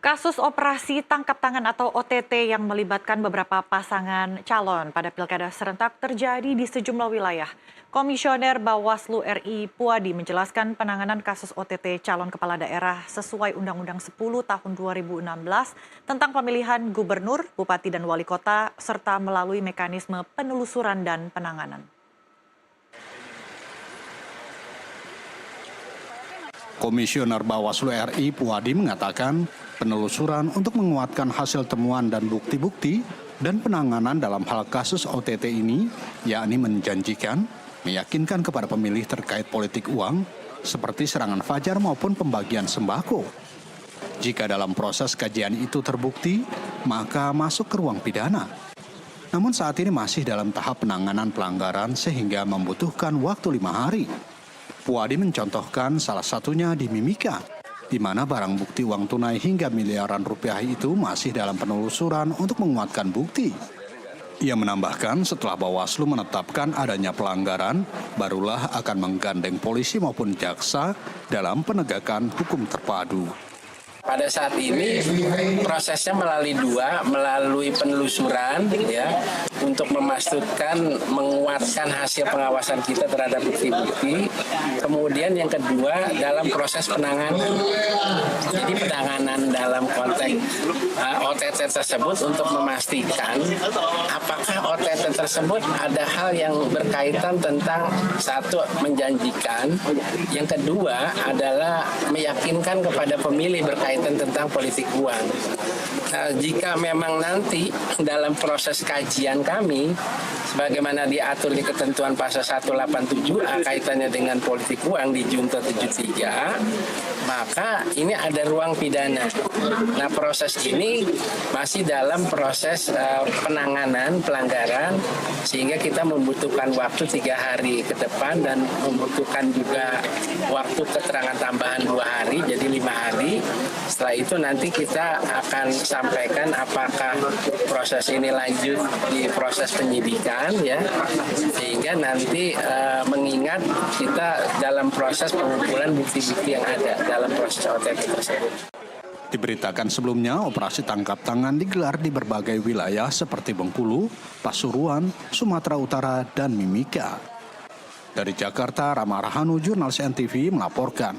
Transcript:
Kasus operasi tangkap tangan atau OTT yang melibatkan beberapa pasangan calon pada pilkada serentak terjadi di sejumlah wilayah. Komisioner Bawaslu RI Puadi menjelaskan penanganan kasus OTT calon kepala daerah sesuai Undang-Undang 10 tahun 2016 tentang pemilihan gubernur, bupati, dan wali kota, serta melalui mekanisme penelusuran dan penanganan. Komisioner Bawaslu RI Puadi mengatakan penelusuran untuk menguatkan hasil temuan dan bukti-bukti dan penanganan dalam hal kasus OTT ini, yakni menjanjikan, meyakinkan kepada pemilih terkait politik uang, seperti serangan fajar maupun pembagian sembako. Jika dalam proses kajian itu terbukti, maka masuk ke ruang pidana. Namun saat ini masih dalam tahap penanganan pelanggaran sehingga membutuhkan waktu 5 hari. Puadi mencontohkan salah satunya di Mimika, di mana barang bukti uang tunai hingga miliaran rupiah itu masih dalam penelusuran untuk menguatkan bukti. Ia menambahkan setelah Bawaslu menetapkan adanya pelanggaran, barulah akan menggandeng polisi maupun jaksa dalam penegakan hukum terpadu. Pada saat ini prosesnya melalui penelusuran ya untuk memastikan menguatkan hasil pengawasan kita terhadap bukti-bukti. Kemudian yang kedua dalam proses penanganan. Jadi penanganan dalam konteks OTT tersebut untuk memastikan apakah OTT tersebut ada hal yang berkaitan tentang satu menjanjikan, yang kedua adalah meyakinkan kepada pemilih berkaitan tentang politik uang. Nah, jika memang nanti dalam proses kajian kami, sebagaimana diatur di ketentuan pasal 187 kaitannya dengan politik uang di Junto 73, maka ini ada ruang pidana. Nah, proses ini masih dalam proses penanganan pelanggaran, sehingga kita membutuhkan waktu 3 hari ke depan dan membutuhkan juga waktu keterangan tambahan 2 hari, jadi 5 hari. Setelah itu nanti kita akan sampaikan apakah proses ini lanjut di proses penyidikan ya, sehingga nanti mengingat kita dalam proses pengumpulan bukti-bukti yang ada dalam proses OTT tersebut. Diberitakan sebelumnya, operasi tangkap tangan digelar di berbagai wilayah seperti Bengkulu, Pasuruan, Sumatera Utara, dan Mimika. Dari Jakarta, Rama Rahanu, Jurnalis NTV melaporkan.